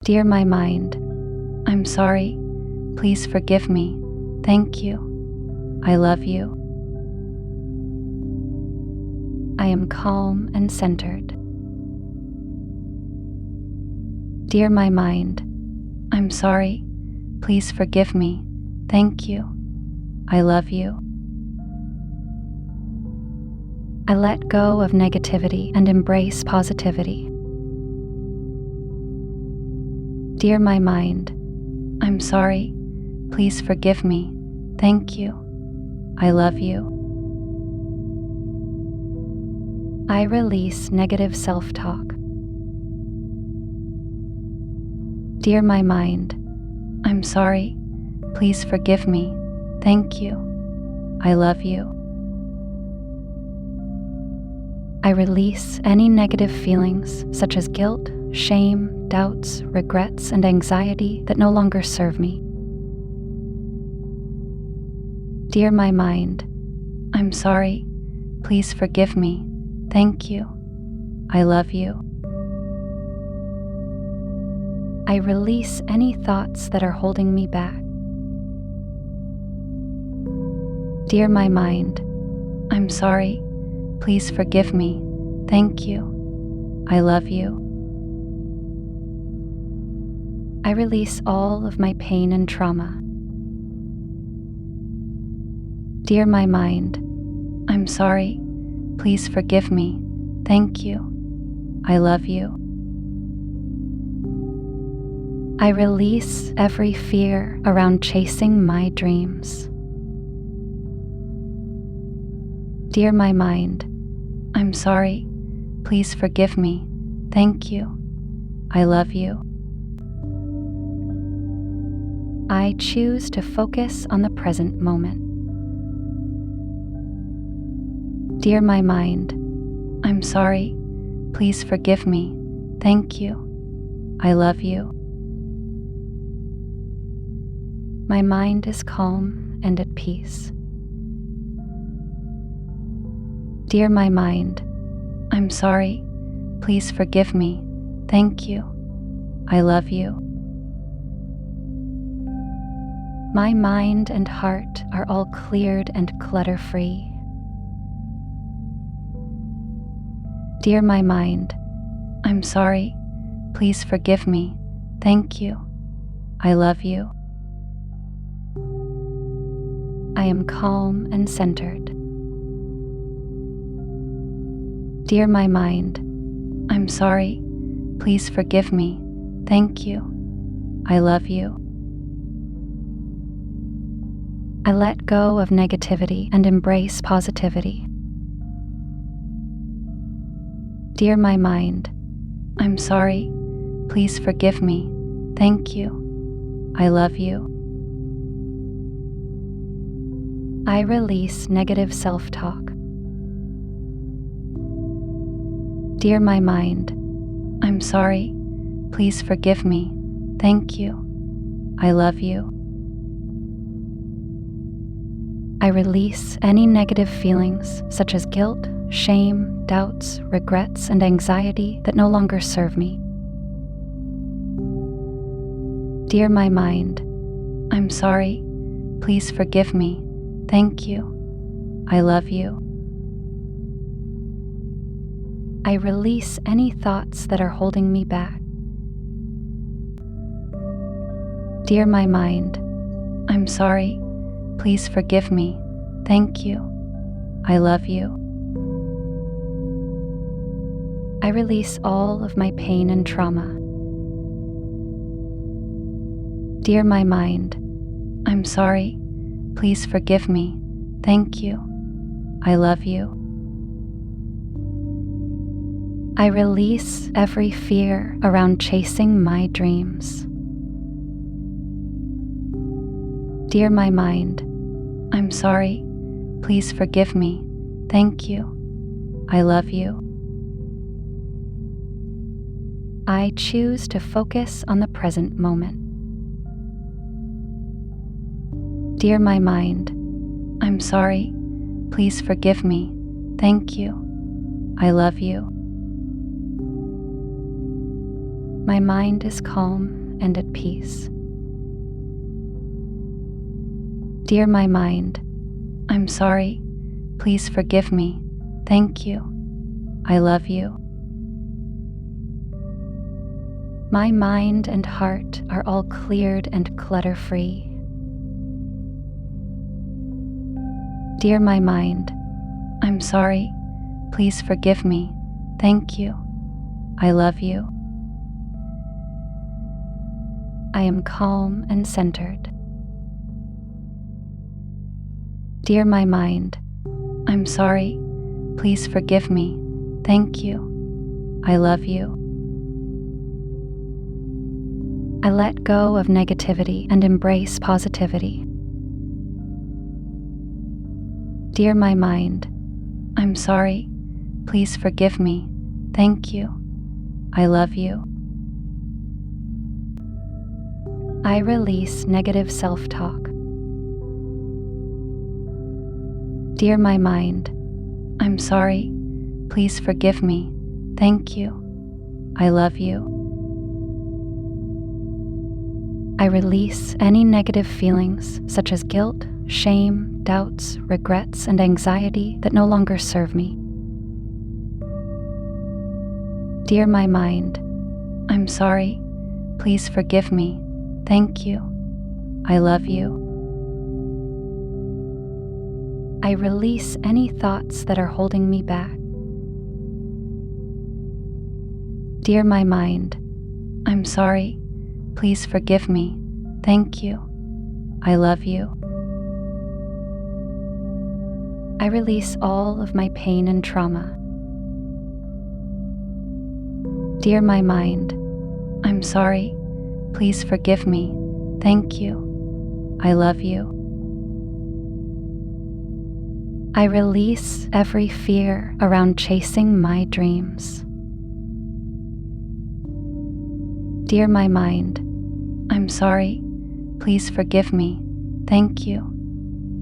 Dear my mind, I'm sorry. Please forgive me. Thank you. I love you. I am calm and centered. Dear my mind, I'm sorry. Please forgive me. Thank you. I love you. I let go of negativity and embrace positivity. Dear my mind, I'm sorry. Please forgive me. Thank you. I love you. I release negative self-talk. Dear my mind, I'm sorry. Please forgive me. Thank you. I love you. I release any negative feelings such as guilt, shame, doubts, regrets, and anxiety that no longer serve me. Dear my mind, I'm sorry. Please forgive me. Thank you. I love you. I release any thoughts that are holding me back. Dear my mind, I'm sorry. Please forgive me. Thank you. I love you. I release all of my pain and trauma. Dear my mind, I'm sorry. Please forgive me. Thank you. I love you. I release every fear around chasing my dreams. Dear my mind, I'm sorry. Please forgive me. Thank you. I love you. I choose to focus on the present moment. Dear my mind, I'm sorry. Please forgive me. Thank you. I love you. My mind is calm and at peace. Dear my mind, I'm sorry. Please forgive me. Thank you. I love you. My mind and heart are all cleared and clutter-free. Dear my mind, I'm sorry. Please forgive me. Thank you. I love you. I am calm and centered. Dear my mind, I'm sorry. Please forgive me. Thank you. I love you. I let go of negativity and embrace positivity. Dear my mind, I'm sorry. Please forgive me. Thank you. I love you. I release negative self-talk. Dear my mind, I'm sorry. Please forgive me. Thank you. I love you. I release any negative feelings such as guilt, shame, doubts, regrets, and anxiety that no longer serve me. Dear my mind, I'm sorry. Please forgive me. Thank you. I love you. I release any thoughts that are holding me back. Dear my mind, I'm sorry. Please forgive me. Thank you. I love you. I release all of my pain and trauma. Dear my mind, I'm sorry. Please forgive me. Thank you. I love you. I release every fear around chasing my dreams. Dear my mind, I'm sorry. Please forgive me. Thank you. I love you. I choose to focus on the present moment. Dear my mind, I'm sorry. Please forgive me. Thank you. I love you. My mind is calm and at peace. Dear my mind, I'm sorry. Please forgive me. Thank you. I love you. My mind and heart are all cleared and clutter-free. Dear my mind, I'm sorry. Please forgive me. Thank you. I love you. I am calm and centered. Dear my mind, I'm sorry. Please forgive me. Thank you. I love you. I let go of negativity and embrace positivity. Dear my mind, I'm sorry. Please forgive me. Thank you. I love you. I release negative self-talk. Dear my mind, I'm sorry. Please forgive me. Thank you. I love you. I release any negative feelings such as guilt, shame, doubts, regrets, and anxiety that no longer serve me. Dear my mind, I'm sorry. Please forgive me. Thank you. I love you. I release any thoughts that are holding me back. Dear my mind, I'm sorry. Please forgive me. Thank you. I love you. I release all of my pain and trauma. Dear my mind, I'm sorry. Please forgive me. Thank you. I love you. I release every fear around chasing my dreams. Dear my mind, I'm sorry. Please forgive me. Thank you.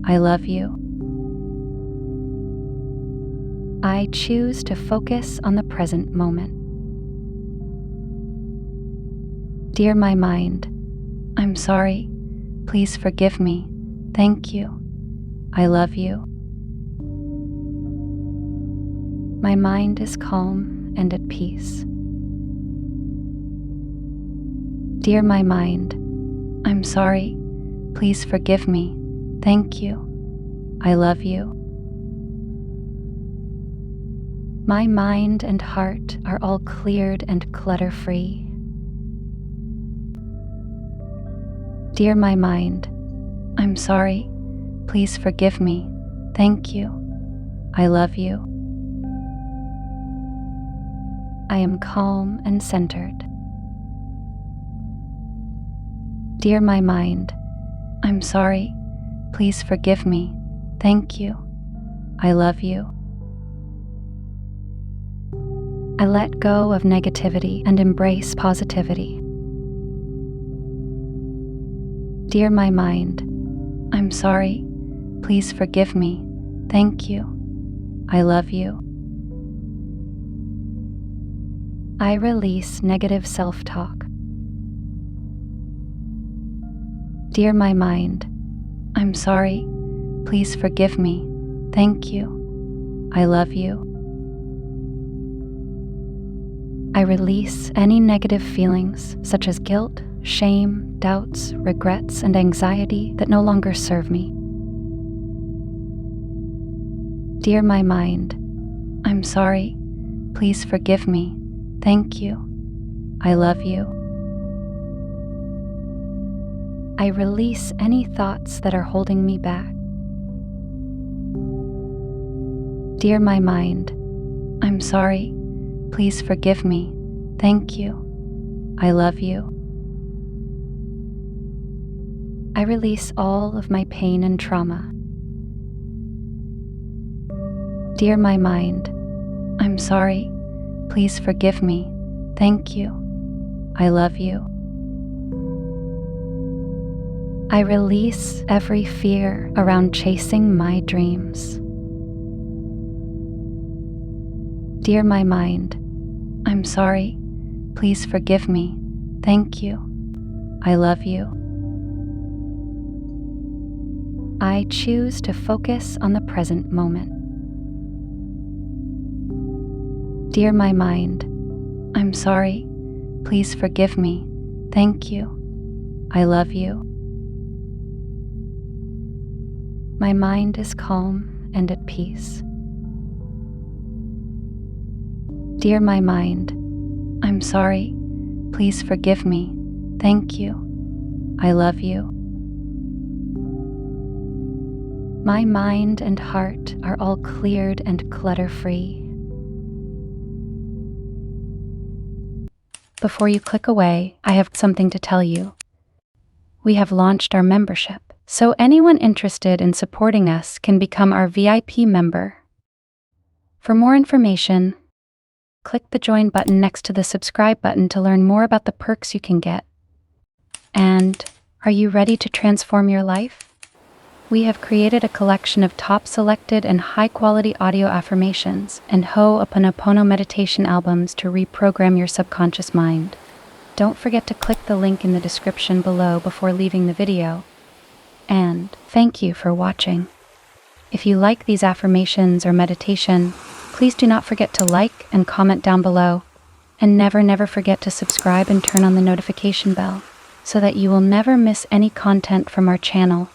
I love you. I choose to focus on the present moment. Dear my mind, I'm sorry. Please forgive me. Thank you. I love you. My mind is calm and at peace. Dear my mind, I'm sorry. Please forgive me. Thank you. I love you. My mind and heart are all cleared and clutter-free. Dear my mind, I'm sorry. Please forgive me. Thank you. I love you. I am calm and centered. Dear my mind, I'm sorry. Please forgive me. Thank you. I love you. I let go of negativity and embrace positivity. Dear my mind, I'm sorry. Please forgive me. Thank you. I love you. I release negative self-talk. Dear my mind, I'm sorry. Please forgive me. Thank you. I love you. I release any negative feelings such as guilt, shame, doubts, regrets, and anxiety that no longer serve me. Dear my mind, I'm sorry. Please forgive me. Thank you. I love you. I release any thoughts that are holding me back. Dear my mind, I'm sorry. Please forgive me. Thank you. I love you. I release all of my pain and trauma. Dear my mind, I'm sorry. Please forgive me. Thank you. I love you. I release every fear around chasing my dreams. Dear my mind, I'm sorry. Please forgive me. Thank you. I love you. I choose to focus on the present moment. Dear my mind, I'm sorry. Please forgive me. Thank you. I love you. My mind is calm and at peace. Dear my mind, I'm sorry. Please forgive me. Thank you. I love you. My mind and heart are all cleared and clutter-free. Before you click away, I have something to tell you. We have launched our membership, so anyone interested in supporting us can become our VIP member. For more information, click the join button next to the subscribe button to learn more about the perks you can get. And are you ready to transform your life? We have created a collection of top selected and high-quality audio affirmations and Ho'oponopono meditation albums to reprogram your subconscious mind. Don't forget to click the link in the description below before leaving the video. And thank you for watching. If you like these affirmations or meditation, please do not forget to like and comment down below. And never forget to subscribe and turn on the notification bell so that you will never miss any content from our channel.